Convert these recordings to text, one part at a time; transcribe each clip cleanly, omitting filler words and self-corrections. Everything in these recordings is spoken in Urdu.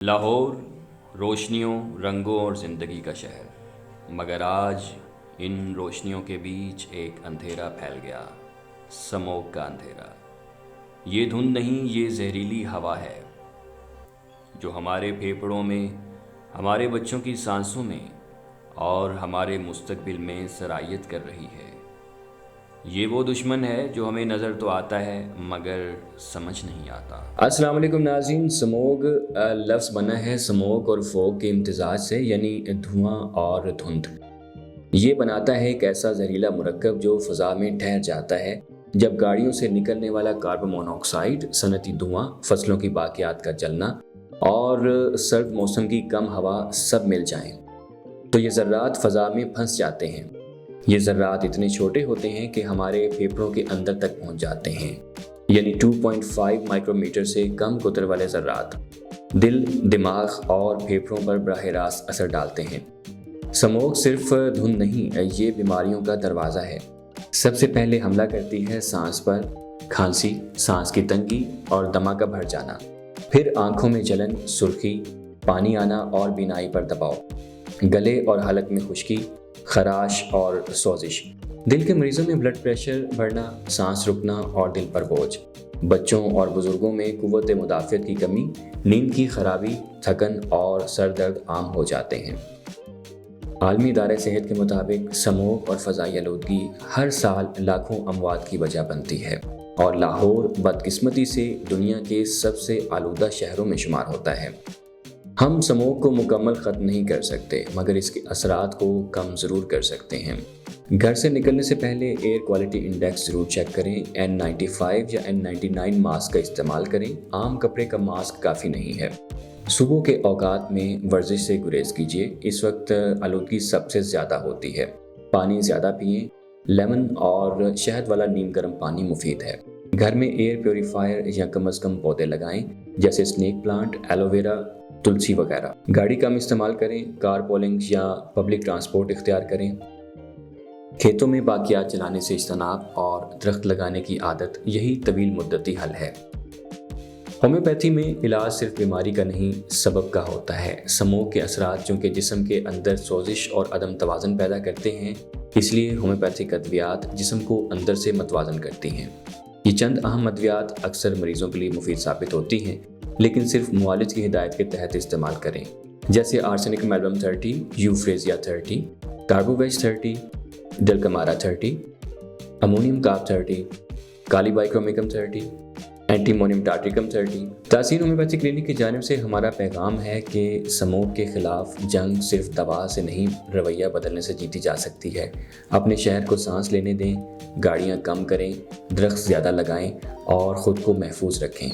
لاہور روشنیوں، رنگوں اور زندگی کا شہر، مگر آج ان روشنیوں کے بیچ ایک اندھیرا پھیل گیا، سموگ کا اندھیرا۔ یہ دھند نہیں، یہ زہریلی ہوا ہے جو ہمارے پھیپھڑوں میں، ہمارے بچوں کی سانسوں میں اور ہمارے مستقبل میں سرایت کر رہی ہے۔ یہ وہ دشمن ہے جو ہمیں نظر تو آتا ہے مگر سمجھ نہیں آتا۔ السلام علیکم ناظرین، سموگ لفظ بنا ہے سموک اور فوگ کے امتزاج سے، یعنی دھواں اور دھند۔ یہ بناتا ہے ایک ایسا زہریلا مرکب جو فضا میں ٹھہر جاتا ہے جب گاڑیوں سے نکلنے والا کاربن مونو آکسائڈ، صنعتی دھواں، فصلوں کی باقیات کا جلنا اور سرد موسم کی کم ہوا سب مل جائیں تو یہ ذرات فضا میں پھنس جاتے ہیں۔ یہ ذرات اتنے چھوٹے ہوتے ہیں کہ ہمارے پھیپھڑوں کے اندر تک پہنچ جاتے ہیں، یعنی 2.5 مائکرو میٹر سے کم قطر والے ذرات دل، دماغ اور پھیپھڑوں پر براہ راست اثر ڈالتے ہیں۔ سموگ صرف دھند نہیں، یہ بیماریوں کا دروازہ ہے۔ سب سے پہلے حملہ کرتی ہے سانس پر، کھانسی، سانس کی تنگی اور دمہ کا بڑھ جانا، پھر آنکھوں میں جلن، سرخی، پانی آنا اور بینائی پر دباؤ، گلے اور حلق میں خشکی، خراش اور سوزش، دل کے مریضوں میں بلڈ پریشر بڑھنا، سانس رکنا اور دل پر بوجھ، بچوں اور بزرگوں میں قوت مدافعت کی کمی، نیند کی خرابی، تھکن اور سر درد عام ہو جاتے ہیں۔ عالمی ادارہ صحت کے مطابق سموگ اور فضائی آلودگی ہر سال لاکھوں اموات کی وجہ بنتی ہے اور لاہور بدقسمتی سے دنیا کے سب سے آلودہ شہروں میں شمار ہوتا ہے۔ ہم سموگ کو مکمل ختم نہیں کر سکتے مگر اس کے اثرات کو کم ضرور کر سکتے ہیں۔ گھر سے نکلنے سے پہلے ایئر کوالٹی انڈیکس ضرور چیک کریں، N95 یا N99 ماسک کا استعمال کریں، عام کپڑے کا ماسک کافی نہیں ہے۔ صبح کے اوقات میں ورزش سے گریز کیجیے، اس وقت آلودگی سب سے زیادہ ہوتی ہے۔ پانی زیادہ پئیں، لیمن اور شہد والا نیم گرم پانی مفید ہے۔ گھر میں ایئر پیوریفائر یا کم از کم پودے لگائیں، جیسے اسنیک پلانٹ، ایلو ویرا، تلسی وغیرہ۔ گاڑی کم استعمال کریں، کار پولنگ یا پبلک ٹرانسپورٹ اختیار کریں۔ کھیتوں میں باقیات جلانے سے اجتناب اور درخت لگانے کی عادت، یہی طویل مدتی حل ہے۔ ہومیوپیتھی میں علاج صرف بیماری کا نہیں، سبب کا ہوتا ہے۔ سموگ کے اثرات چونکہ جسم کے اندر سوزش اور عدم توازن پیدا کرتے ہیں، اس لیے ہومیوپیتھک ادویات جسم کو اندر سے متوازن کرتی ہیں۔ یہ چند اہم ادویات اکثر مریضوں کے لیے مفید ثابت ہوتی ہیں، لیکن صرف معالج کی ہدایت کے تحت استعمال کریں، جیسے آرسینک میلبم 30، یوفریزیا 30، کاربوویج 30، ڈلکمارا 30، امونیم کاپ 30، کالی بائیکرومیکم 30، اینٹی مونیم ٹارٹریکم 30۔ تاثیر ہومیوپیتھی کلینک کی جانب سے ہمارا پیغام ہے کہ سموگ کے خلاف جنگ صرف دوا سے نہیں، رویہ بدلنے سے جیتی جا سکتی ہے۔ اپنے شہر کو سانس لینے دیں، گاڑیاں کم کریں، درخت زیادہ لگائیں اور خود کو محفوظ رکھیں۔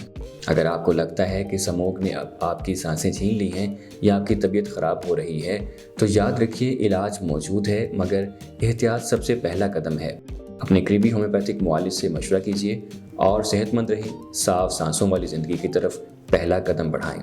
اگر آپ کو لگتا ہے کہ سموگ نے اب آپ کی سانسیں چھین لی ہیں یا آپ کی طبیعت خراب ہو رہی ہے تو یاد رکھیے، علاج موجود ہے مگر احتیاط سب سے پہلا قدم ہے۔ اپنے قریبی ہومیوپیتھک معالج سے مشورہ کیجیے اور صحت مند رہیں، صاف سانسوں والی زندگی کی طرف پہلا قدم بڑھائیں۔